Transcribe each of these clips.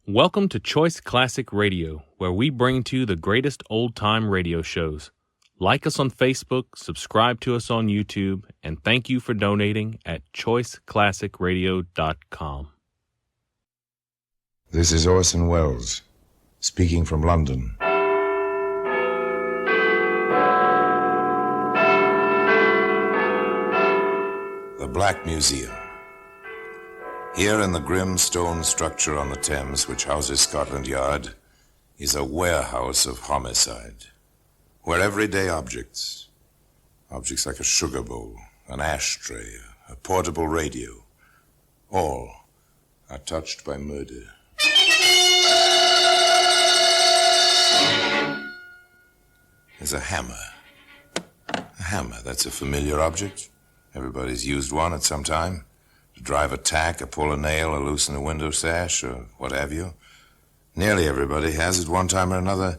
Welcome to Choice Classic Radio, where we bring to you the greatest old-time radio shows. Like us on Facebook, subscribe to us on YouTube, and thank you for donating at choiceclassicradio.com. This is Orson Welles, speaking from London. The Black Museum. Here in the grim stone structure on the Thames, which houses Scotland Yard, is a warehouse of homicide, where everyday objects like a sugar bowl, an ashtray, a portable radio, all are touched by murder. There's a hammer. A hammer, that's a familiar object. Everybody's used one at some time. To drive a tack, or pull a nail, or loosen a window sash, or what have you. Nearly everybody has at one time or another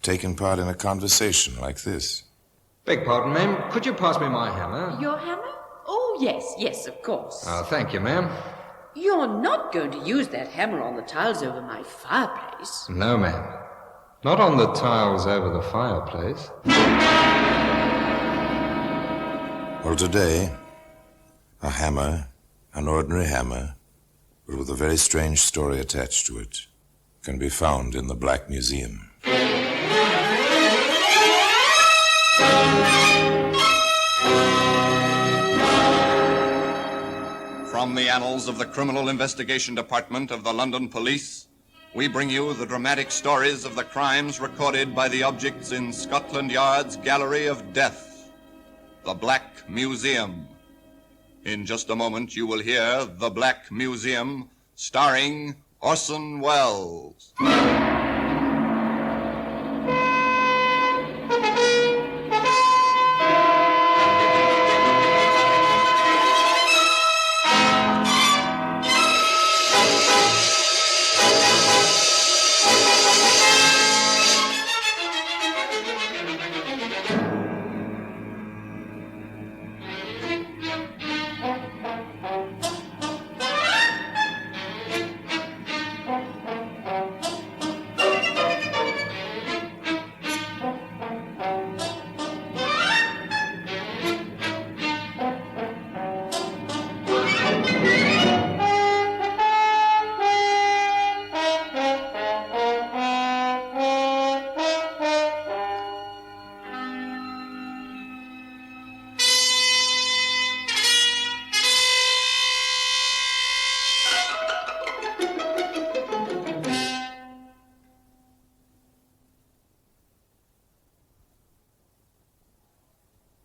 taken part in a conversation like this. Beg pardon, ma'am. Could you pass me my hammer? Your hammer? Oh, yes, of course. Oh, thank you, ma'am. You're not going to use that hammer on the tiles over my fireplace. No, ma'am. Not on the tiles over the fireplace. Well, today, a hammer, an ordinary hammer, but with a very strange story attached to it, can be found in the Black Museum. From the annals of the Criminal Investigation Department of the London Police, we bring you the dramatic stories of the crimes recorded by the objects in Scotland Yard's Gallery of Death, the Black Museum. In just a moment, you will hear The Black Museum, starring Orson Welles.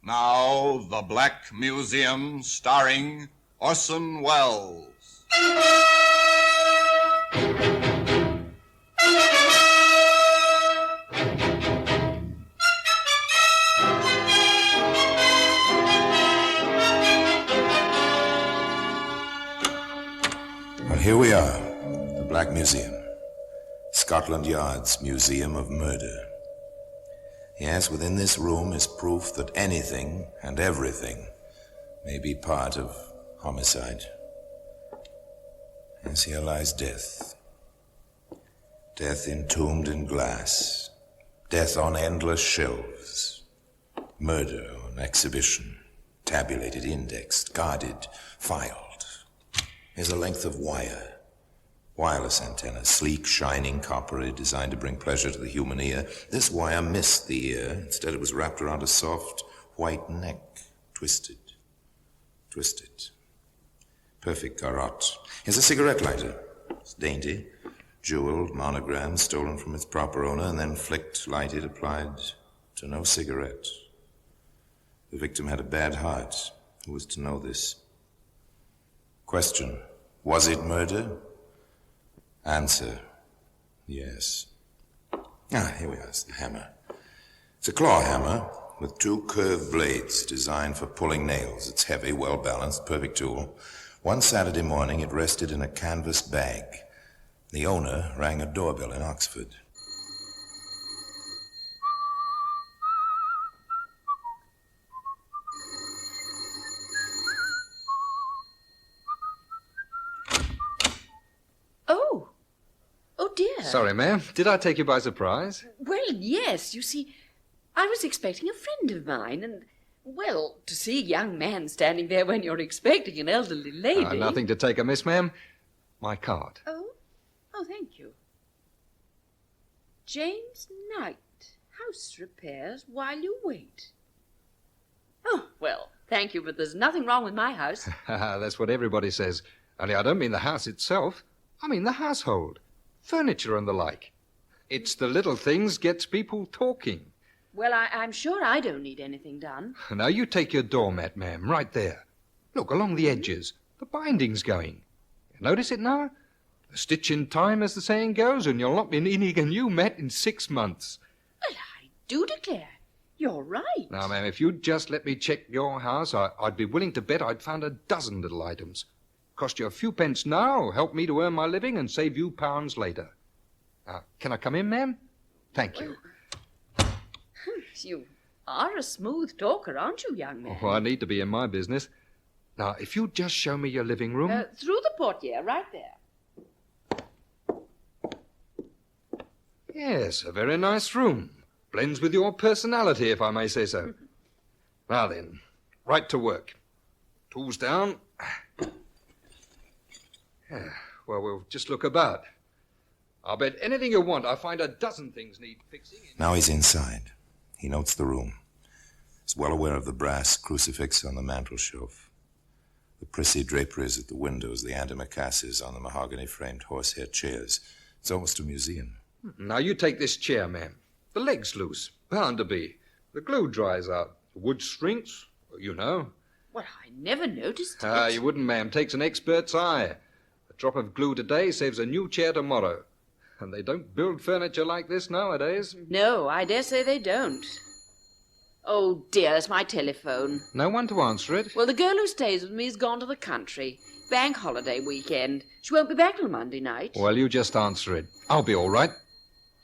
Now, The Black Museum, starring Orson Welles. Well, here we are, the Black Museum, Scotland Yard's Museum of Murder. Yes, within this room is proof that anything and everything may be part of homicide. Yes, here lies death. Death entombed in glass. Death on endless shelves. Murder on exhibition. Tabulated, indexed, guarded, filed. Here's a length of wire. Wireless antenna, sleek, shining, coppery, designed to bring pleasure to the human ear. This wire missed the ear. Instead, it was wrapped around a soft, white neck. Twisted. Perfect garrote. Here's a cigarette lighter. It's dainty, jeweled, monogram, stolen from its proper owner, and then flicked, lighted, applied to no cigarette. The victim had a bad heart. Who was to know this? Question: was it murder? Answer: yes. Here we are. It's the hammer. It's a claw hammer with two curved blades designed for pulling nails. It's heavy, well-balanced, perfect tool. One Saturday morning, it rested in a canvas bag. The owner rang a doorbell in Oxford. Sorry, ma'am. Did I take you by surprise? Well, yes. You see, I was expecting a friend of mine, and, well, to see a young man standing there when you're expecting an elderly lady... Nothing to take amiss, ma'am. My card. Oh, thank you. James Knight, house repairs while you wait. Oh, well, thank you, but there's nothing wrong with my house. That's what everybody says. Only I don't mean the house itself. I mean the household. Furniture and the like. It's the little things gets people talking. Well, I'm sure I don't need anything done. Now, you take your doormat, ma'am, right there. Look, along the edges. The binding's going. You notice it now? A stitch in time, as the saying goes, and you'll not be needing a new mat in 6 months. Well, I do declare. You're right. Now, ma'am, if you'd just let me check your house, I'd be willing to bet I'd found a dozen little items. Cost you a few pence now, help me to earn my living, and save you pounds later. Now, can I come in, ma'am? Thank you. You are a smooth talker, aren't you, young man? Oh, I need to be in my business. Now, if you'd just show me your living room... Through the portiere, right there. Yes, a very nice room. Blends with your personality, if I may say so. Now then, right to work. Tools down. Well, we'll just look about. I'll bet anything you want, I find a dozen things need fixing. Now he's inside. He notes the room. He's well aware of the brass crucifix on the mantel shelf, the prissy draperies at the windows, the antimacassars on the mahogany-framed horsehair chairs. It's almost a museum. Now, you take this chair, ma'am. The leg's loose. Bound to be. The glue dries out. The wood shrinks. You know. Well, I never noticed it. You wouldn't, ma'am. Takes an expert's eye. A drop of glue today saves a new chair tomorrow. And they don't build furniture like this nowadays. No, I dare say they don't. Oh, dear, it's my telephone. No one to answer it. Well, the girl who stays with me has gone to the country. Bank holiday weekend. She won't be back till Monday night. Well, you just answer it. I'll be all right.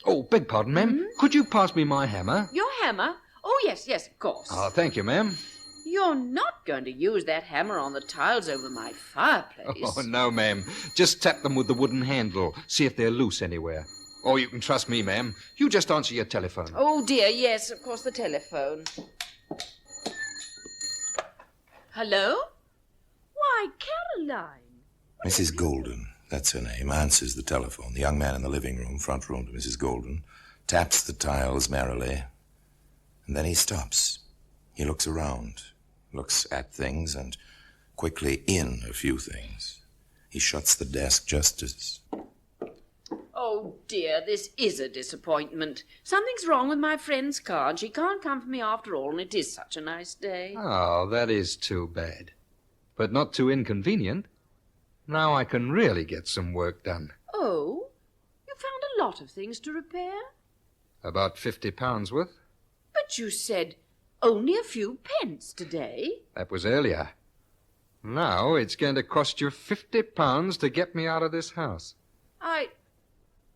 Oh, beg pardon, ma'am. Could you pass me my hammer? Your hammer? Oh, yes, of course. Oh, thank you, ma'am. You're not going to use that hammer on the tiles over my fireplace. Oh, no, ma'am. Just tap them with the wooden handle. See if they're loose anywhere. Oh, you can trust me, ma'am. You just answer your telephone. Oh, dear, yes, of course, the telephone. Hello? Why, Caroline. Mrs. Golden, that's her name, answers the telephone. The young man in the living room, front room to Mrs. Golden, taps the tiles merrily, and then he stops. He looks around, looks at things, and quickly in a few things. He shuts the desk just as... Oh, dear, this is a disappointment. Something's wrong with my friend's car, and she can't come for me after all, and it is such a nice day. Oh, that is too bad. But not too inconvenient. Now I can really get some work done. Oh? You found a lot of things to repair? About £50 worth. But you said only a few pence today. That was earlier. Now it's going to cost you £50 to get me out of this house.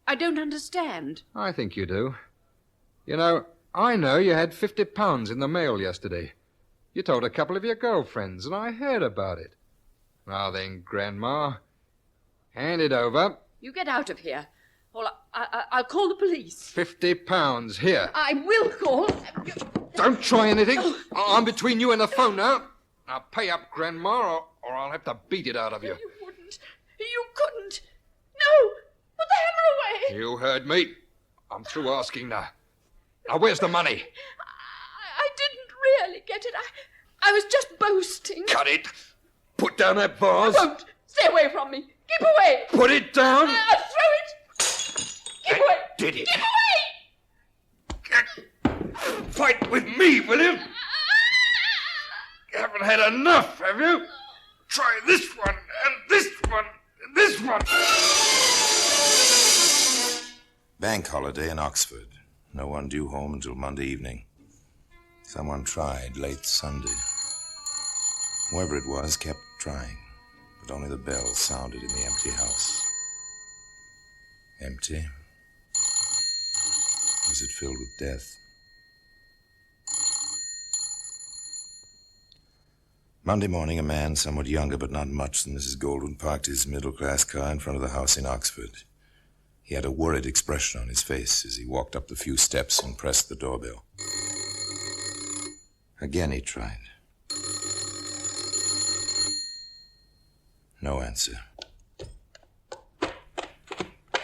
I don't understand. I think you do. You know, I know you had £50 in the mail yesterday. You told a couple of your girlfriends, and I heard about it. Now then, Grandma, hand it over. You get out of here, or I'll call the police. £50, here. I will call. Don't try anything. I'm between you and the phone now. Now pay up, Grandma, or I'll have to beat it out of you. You wouldn't. You couldn't. No! Put the hammer away! You heard me. I'm through asking now. Now, where's the money? I didn't really get it. I was just boasting. Cut it. Put down that vase. I won't. Stay away from me. Keep away. Put it down. I'll throw it. Keep away. Did it. Keep away. Fight with me, will you? You haven't had enough, have you? Try this one, and this one, and this one. Bank holiday in Oxford. No one due home until Monday evening. Someone tried late Sunday. Whoever it was kept trying, but only the bell sounded in the empty house. Empty? Was it filled with death? Monday morning, a man somewhat younger but not much than Mrs. Golden parked his middle-class car in front of the house in Oxford. He had a worried expression on his face as he walked up the few steps and pressed the doorbell. Again he tried. No answer.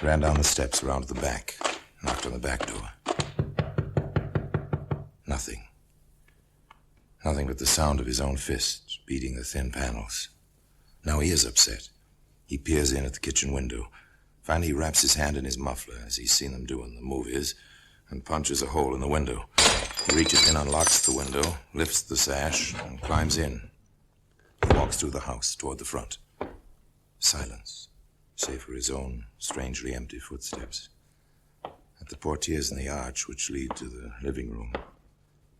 Ran down the steps around to the back, knocked on the back door. Nothing. Nothing but the sound of his own fist beating the thin panels. Now he is upset. He peers in at the kitchen window. Finally, he wraps his hand in his muffler, as he's seen them do in the movies, and punches a hole in the window. He reaches in, unlocks the window, lifts the sash, and climbs in. He walks through the house toward the front. Silence, save for his own strangely empty footsteps. At the portieres in the arch which lead to the living room,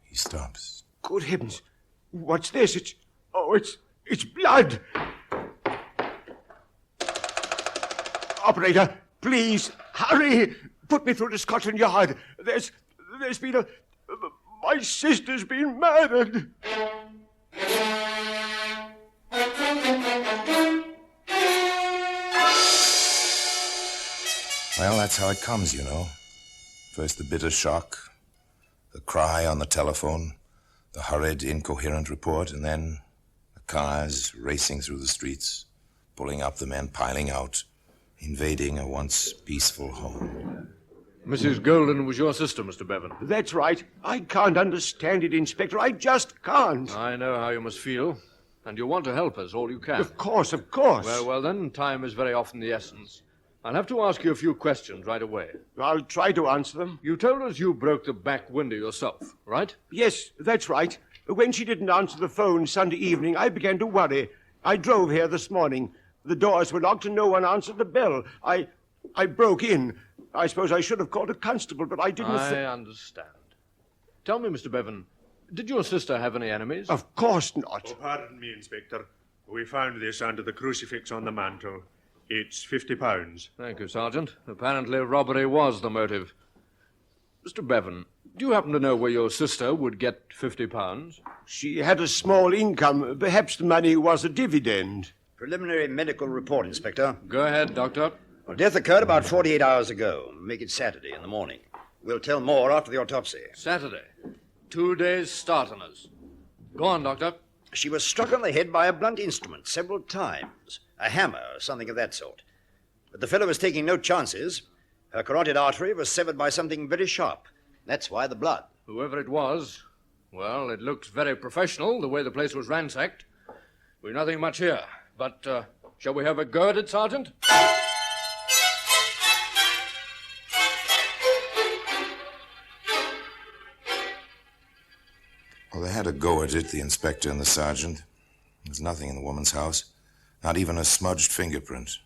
he stops. Good heavens. What's this? It's blood. Operator, please, hurry. Put me through to Scotland Yard. There's been my sister's been murdered. Well, that's how it comes, you know. First the bitter shock, the cry on the telephone, the hurried, incoherent report, and then the cars racing through the streets, pulling up the men piling out, invading a once peaceful home. Mrs. Golden was your sister, Mr. Bevan. That's right. I can't understand it, Inspector. I just can't. I know how you must feel, and you want to help us all you can. Of course, of course. Well, then, time is very often the essence. I'll have to ask you a few questions right away. I'll try to answer them. You told us you broke the back window yourself, right? Yes, that's right. When she didn't answer the phone Sunday evening, I began to worry. I drove here this morning. The doors were locked and no one answered the bell. I broke in. I suppose I should have called a constable, but I didn't... I understand. Tell me, Mr. Bevan, did your sister have any enemies? Of course not. Oh, pardon me, Inspector. We found this under the crucifix on the mantel. It's £50. Thank you, Sergeant. Apparently robbery was the motive. Mr. Bevan, do you happen to know where your sister would get £50? She had a small income. Perhaps the money was a dividend. Preliminary medical report, Inspector. Go ahead, Doctor. Well, death occurred about 48 hours ago. Make it Saturday in the morning. We'll tell more after the autopsy. Saturday. 2 days start on us. Go on, Doctor. She was struck on the head by a blunt instrument several times. A hammer or something of that sort. But the fellow was taking no chances. Her carotid artery was severed by something very sharp. That's why the blood. Whoever it was, well, it looks very professional, the way the place was ransacked. We've nothing much here, but shall we have a go at it, Sergeant? Well, they had a go at it, the inspector and the sergeant. There's nothing in the woman's house. Not even a smudged fingerprint.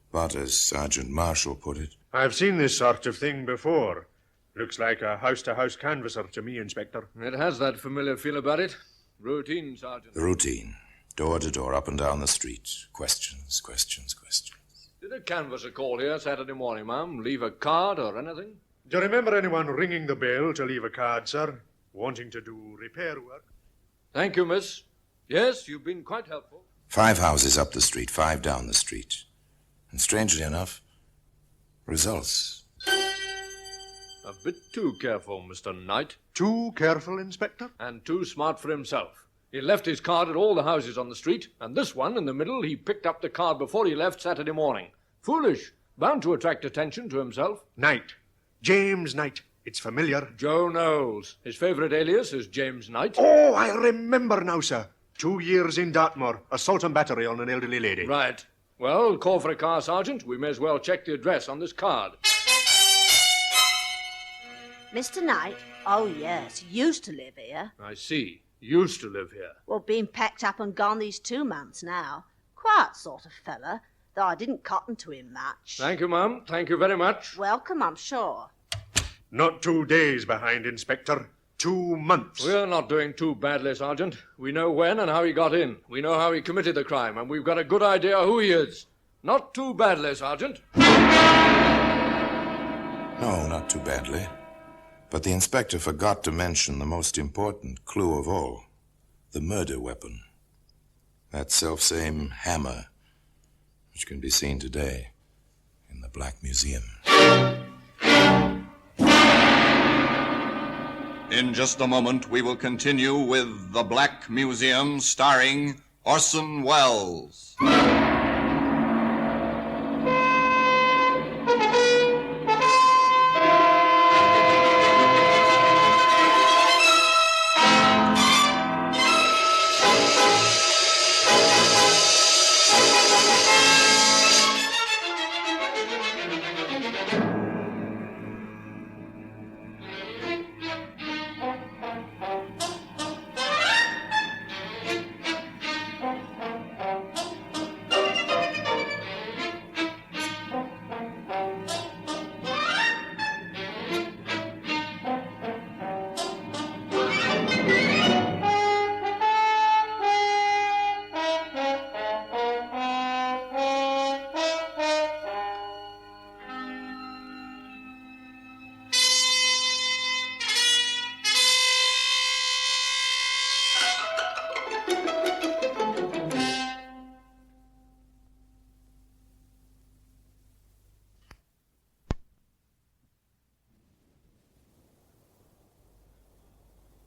But, as Sergeant Marshall put it... I've seen this sort of thing before. Looks like a house-to-house canvasser to me, Inspector. It has that familiar feel about it. Routine, Sergeant. The routine. Door to door, up and down the street. Questions, questions, questions. Did a canvasser call here Saturday morning, ma'am? Leave a card or anything? Do you remember anyone ringing the bell to leave a card, sir? Wanting to do repair work? Thank you, miss. Yes, you've been quite helpful. 5 houses up the street, 5 down the street. And strangely enough, results. A bit too careful, Mr. Knight. Too careful, Inspector? And too smart for himself. He left his card at all the houses on the street, and this one in the middle, he picked up the card before he left Saturday morning. Foolish. Bound to attract attention to himself. Knight. James Knight. It's familiar. Joe Knowles. His favourite alias is James Knight. Oh, I remember now, sir. 2 years in Dartmoor. Assault and battery on an elderly lady. Right. Well, call for a car, Sergeant. We may as well check the address on this card. Mr. Knight? Oh, yes. Used to live here. I see. Used to live here. Well, been packed up and gone these 2 months now. Quiet sort of fella, though I didn't cotton to him much. Thank you, ma'am. Thank you very much. Welcome, I'm sure. Not 2 days behind, Inspector. 2 months. We're not doing too badly, Sergeant. We know when and how he got in. We know how he committed the crime, and we've got a good idea who he is. Not too badly, Sergeant. No, not too badly. But the inspector forgot to mention the most important clue of all. The murder weapon. That selfsame hammer, which can be seen today in the Black Museum. In just a moment, we will continue with The Black Museum, starring Orson Welles.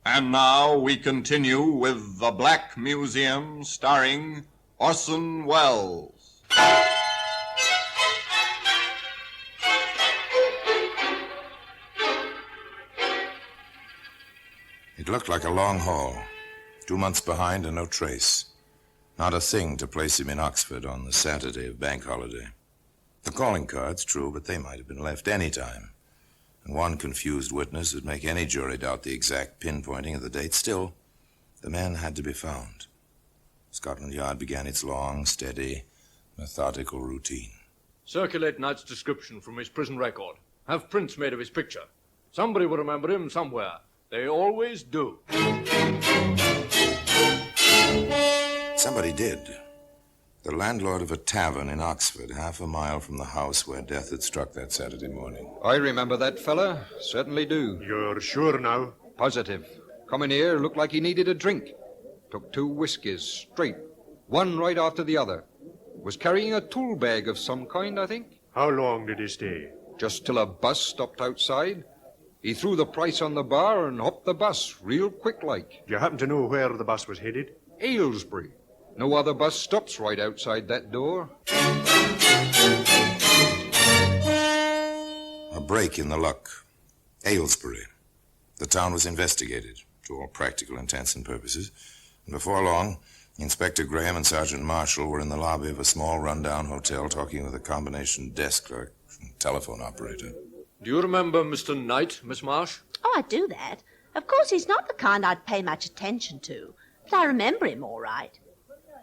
And now we continue with The Black Museum, starring Orson Welles. It looked like a long haul. 2 months behind and no trace. Not a thing to place him in Oxford on the Saturday of bank holiday. The calling cards, true, but they might have been left any time. And one confused witness would make any jury doubt the exact pinpointing of the date. Still, the man had to be found. Scotland Yard began its long, steady, methodical routine. Circulate Knight's description from his prison record. Have prints made of his picture. Somebody will remember him somewhere. They always do. Somebody did. The landlord of a tavern in Oxford, half a mile from the house where death had struck that Saturday morning. I remember that fella. Certainly do. You're sure now? Positive. Coming here, looked like he needed a drink. Took 2 whiskies, straight. One right after the other. Was carrying a tool bag of some kind, I think. How long did he stay? Just till a bus stopped outside. He threw the price on the bar and hopped the bus, real quick like. Do you happen to know where the bus was headed? Aylesbury. No other bus stops right outside that door. A break in the luck. Aylesbury. The town was investigated, to all practical intents and purposes. And before long, Inspector Graham and Sergeant Marshall were in the lobby of a small rundown hotel talking with a combination desk clerk and telephone operator. Do you remember Mr. Knight, Miss Marsh? Oh, I do that. Of course, he's not the kind I'd pay much attention to, but I remember him all right.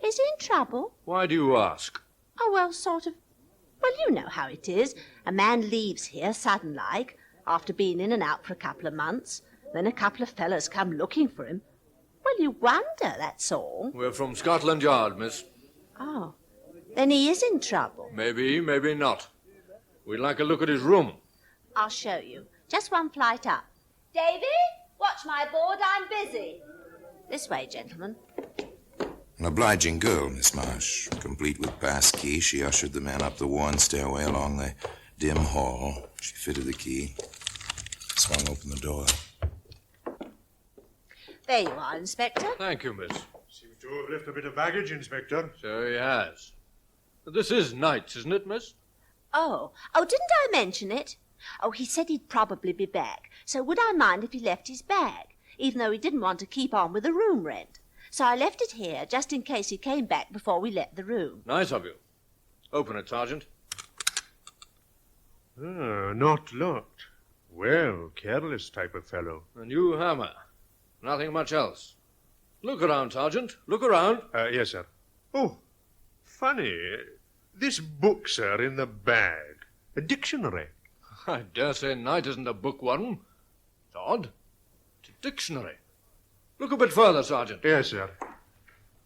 Is he in trouble? Why do you ask? Oh, well, sort of. Well, you know how it is. A man leaves here sudden-like, after being in and out for a couple of months. Then a couple of fellas come looking for him. Well, you wonder, that's all. We're from Scotland Yard, miss. Oh, then he is in trouble. Maybe, maybe not. We'd like a look at his room. I'll show you. Just one flight up. Davy, watch my board, I'm busy. This way, gentlemen. An obliging girl, Miss Marsh. Complete with pass key, she ushered the man up the worn stairway along the dim hall. She fitted the key, swung open the door. There you are, Inspector. Thank you, miss. Seems to have left a bit of baggage, Inspector. So he has. This is Knight's, isn't it, miss? Oh, didn't I mention it? Oh, he said he'd probably be back, so would I mind if he left his bag, even though he didn't want to keep on with the room rent? So I left it here, just in case he came back before we let the room. Nice of you. Open it, Sergeant. Ah, not locked. Well, careless type of fellow. A new hammer. Nothing much else. Look around, Sergeant. Look around. Yes, sir. Oh, funny. This book, sir, in the bag. A dictionary. I dare say Knight isn't a bookworm. It's odd. It's a dictionary. Look a bit further, Sergeant. Yes, sir.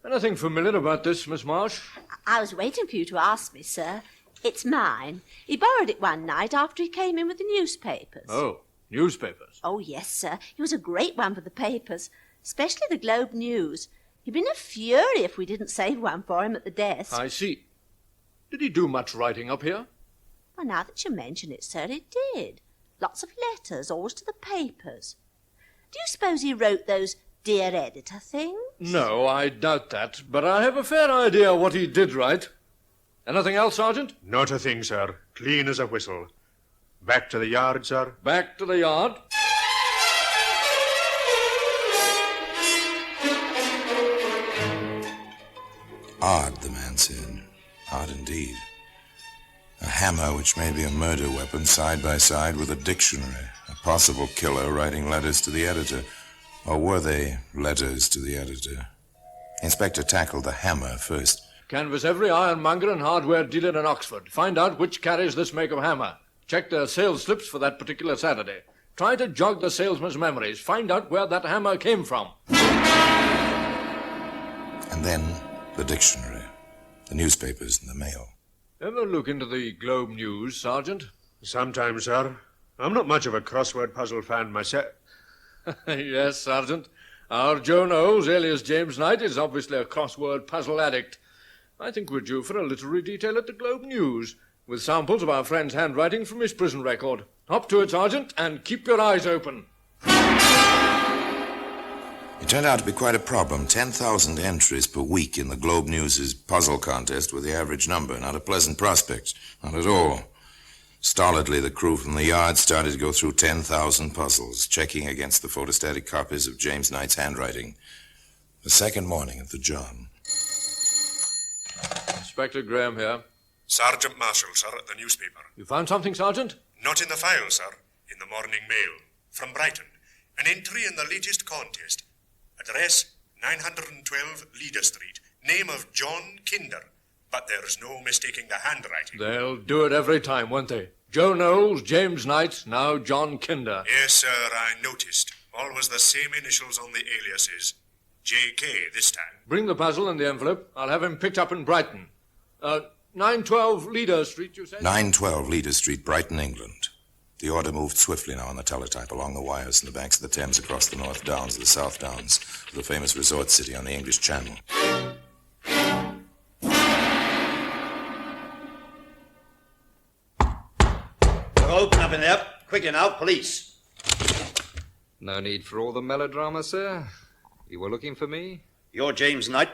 Anything familiar about this, Miss Marsh? I was waiting for you to ask me, sir. It's mine. He borrowed it one night after he came in with the newspapers. Oh, newspapers. Oh, yes, sir. He was a great one for the papers, especially the Globe News. He'd been a fury if we didn't save one for him at the desk. I see. Did he do much writing up here? Well, now that you mention it, sir, it did. Lots of letters, always to the papers. Do you suppose he wrote those Dear Editor things? No, I doubt that, but I have a fair idea what he did write. Anything else, Sergeant? Not a thing, sir. Clean as a whistle. Back to the yard, sir. Back to the yard. Odd, the man said. Odd indeed. A hammer, which may be a murder weapon, side by side with a dictionary. A possible killer writing letters to the editor. Or were they letters to the editor? Inspector tackled the hammer first. Canvass every ironmonger and hardware dealer in Oxford. Find out which carries this make of hammer. Check their sales slips for that particular Saturday. Try to jog the salesman's memories. Find out where that hammer came from. And then the dictionary, the newspapers and the mail. Ever look into the Globe News, Sergeant? Sometimes, sir. I'm not much of a crossword puzzle fan myself. Yes, Sergeant. Our Joe Knowles, alias James Knight, is obviously a crossword puzzle addict. I think we're due for a literary detail at the Globe News, with samples of our friend's handwriting from his prison record. Hop to it, Sergeant, and keep your eyes open. It turned out to be quite a problem. 10,000 entries per week in the Globe News' puzzle contest were the average number. Not a pleasant prospect. Not at all. Stolidly, the crew from the yard started to go through 10,000 puzzles, checking against the photostatic copies of James Knight's handwriting. The second morning at the job. Inspector Graham here. Sergeant Marshall, sir, at the newspaper. You found something, Sergeant? Not in the file, sir. In the Morning Mail. From Brighton. An entry in the latest contest. Address 912 Leader Street. Name of John Kinder. But there's no mistaking the handwriting. They'll do it every time, won't they? Joe Knowles, James Knight, now John Kinder. Yes, sir, I noticed. Always the same initials on the aliases. J.K. this time. Bring the puzzle and the envelope. I'll have him picked up in Brighton. 912 Leader Street, you said? 912 Leader Street, Brighton, England. The order moved swiftly now on the teletype along the wires from the banks of the Thames across the North Downs to the South Downs, to the famous resort city on the English Channel. Open up in there. Quickly now, police. No need for all the melodrama, sir. You were looking for me? You're James Knight,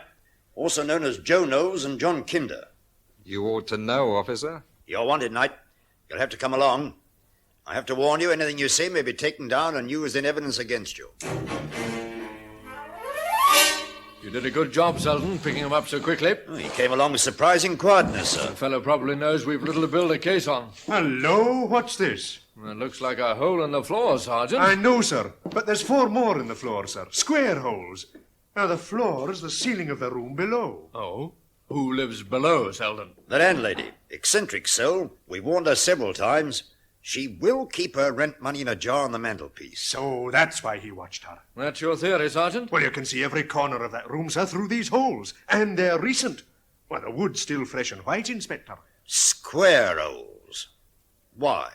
also known as Joe Knowles and John Kinder. You ought to know, officer. You're wanted, Knight. You'll have to come along. I have to warn you, anything you say may be taken down and used in evidence against you. You did a good job, Selden, picking him up so quickly. Oh, he came along with surprising quietness, sir. The fellow probably knows we've little to build a case on. Hello, what's this? It looks like a hole in the floor, Sergeant. I know, sir, but there's 4 more in the floor, sir. Square holes. Now, the floor is the ceiling of the room below. Oh? Who lives below, Selden? The landlady. Eccentric soul. We warned her several times. She will keep her rent money in a jar on the mantelpiece. So that's why he watched her. That's your theory, Sergeant? Well, you can see every corner of that room, sir, through these holes. And they're recent. Well, the wood's still fresh and white, Inspector. Square holes. Why?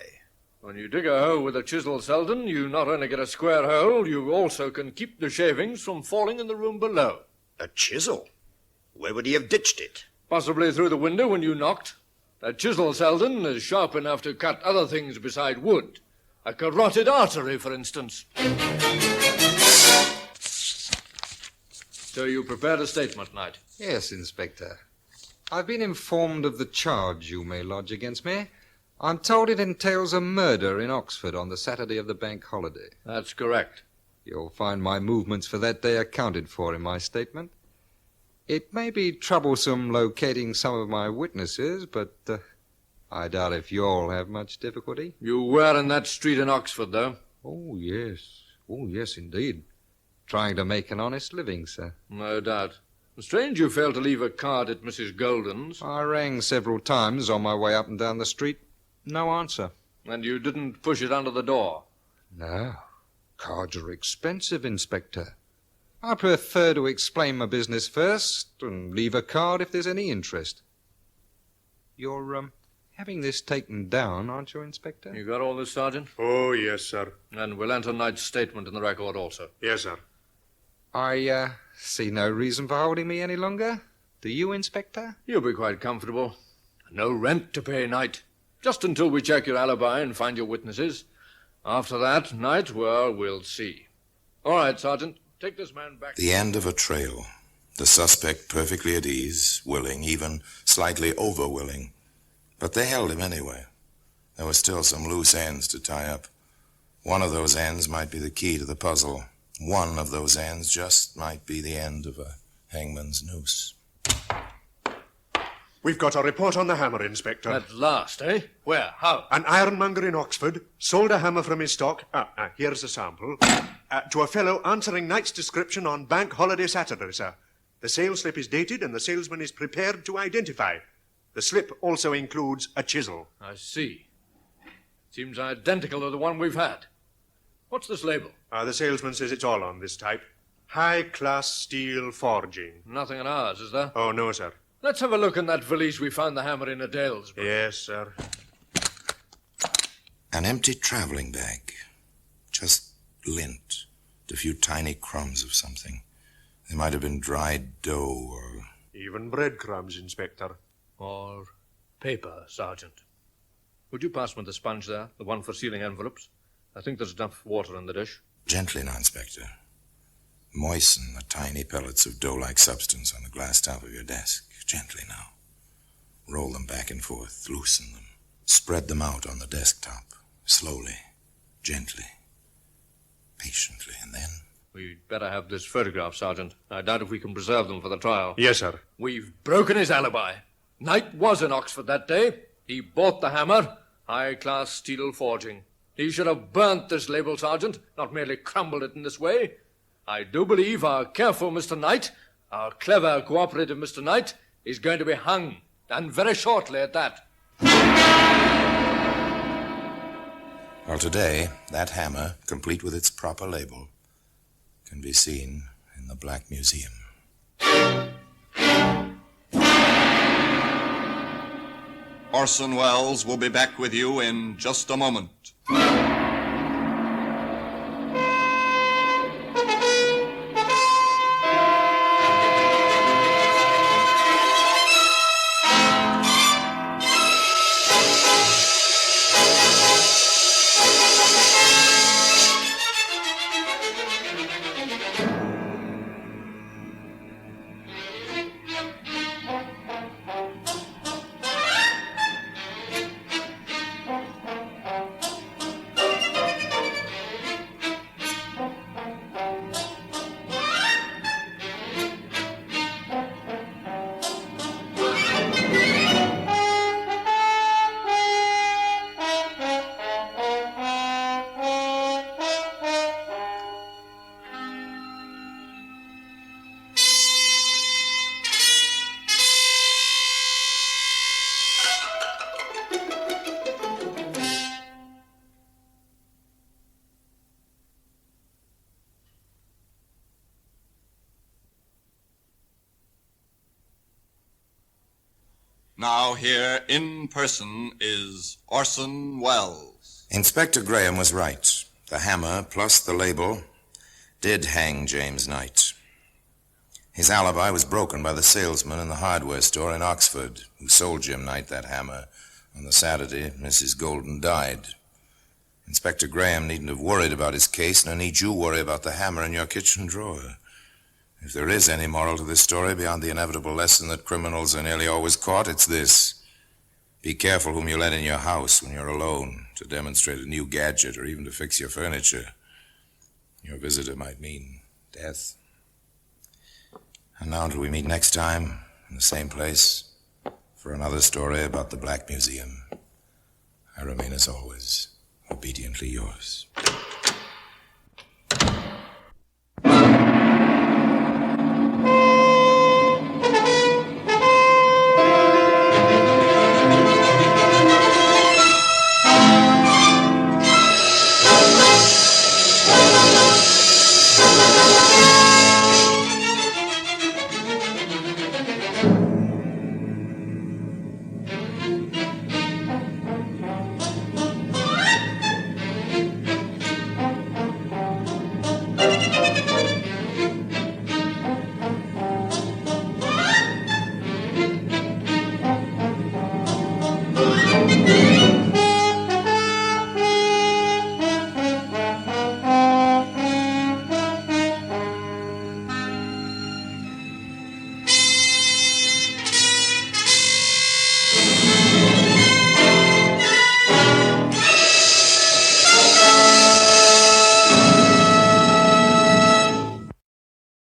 When you dig a hole with a chisel, Selden, you not only get a square hole, you also can keep the shavings from falling in the room below. A chisel? Where would he have ditched it? Possibly through the window when you knocked. A chisel, Selden, is sharp enough to cut other things beside wood. A carotid artery, for instance. So you prepared a statement, Knight? Yes, Inspector. I've been informed of the charge you may lodge against me. I'm told it entails a murder in Oxford on the Saturday of the bank holiday. That's correct. You'll find my movements for that day accounted for in my statement. It may be troublesome locating some of my witnesses, but I doubt if you'll have much difficulty. You were in that street in Oxford, though? Oh, yes. Oh, yes, indeed. Trying to make an honest living, sir. No doubt. Strange you failed to leave a card at Mrs. Golden's. I rang several times on my way up and down the street. No answer. And you didn't push it under the door? No. Cards are expensive, Inspector. I prefer to explain my business first and leave a card if there's any interest. You're, having this taken down, aren't you, Inspector? You got all this, Sergeant? Oh, yes, sir. And we'll enter Knight's statement in the record also. Yes, sir. I, see no reason for holding me any longer. Do you, Inspector? You'll be quite comfortable. No rent to pay, Knight. Just until we check your alibi and find your witnesses. After that, Knight, well, we'll see. All right, Sergeant, take this man back. The end of a trail. The suspect perfectly at ease, willing, even slightly over-willing. But they held him anyway. There were still some loose ends to tie up. One of those ends might be the key to the puzzle. One of those ends just might be the end of a hangman's noose. We've got a report on the hammer, Inspector. At last, eh? Where? How? An ironmonger in Oxford sold a hammer from his stock. Here's a sample. To a fellow answering Knight's description on Bank Holiday Saturday, sir. The sales slip is dated and the salesman is prepared to identify. The slip also includes a chisel. I see. Seems identical to the one we've had. What's this label? The salesman says it's all on this type. High-class steel forging. Nothing on ours, is there? Oh, no, sir. Let's have a look in that valise we found the hammer in Adele's. Yes, sir. An empty traveling bag. Just lint. A few tiny crumbs of something. They might have been dried dough or... Even breadcrumbs, Inspector. Or paper, Sergeant. Would you pass me the sponge there, the one for sealing envelopes? I think there's enough water in the dish. Gently now, Inspector. Moisten the tiny pellets of dough-like substance on the glass top of your desk. Gently now. Roll them back and forth. Loosen them. Spread them out on the desktop. Slowly. Gently. Patiently. And then... We'd better have this photograph, Sergeant. I doubt if we can preserve them for the trial. Yes, sir. We've broken his alibi. Knight was in Oxford that day. He bought the hammer. High-class steel forging. He should have burnt this label, Sergeant, not merely crumbled it in this way. I do believe our careful Mr. Knight, our clever, cooperative Mr. Knight, is going to be hung, and very shortly at that. Well, today, that hammer, complete with its proper label, can be seen in the Black Museum. Orson Welles will be back with you in just a moment. Now here in person is Orson Welles. Inspector Graham was right. The hammer, plus the label, did hang James Knight. His alibi was broken by the salesman in the hardware store in Oxford who sold Jim Knight that hammer on the Saturday Mrs. Golden died. Inspector Graham needn't have worried about his case, nor need you worry about the hammer in your kitchen drawer. If there is any moral to this story beyond the inevitable lesson that criminals are nearly always caught, it's this. Be careful whom you let in your house when you're alone to demonstrate a new gadget or even to fix your furniture. Your visitor might mean death. And now until we meet next time in the same place for another story about the Black Museum, I remain as always obediently yours.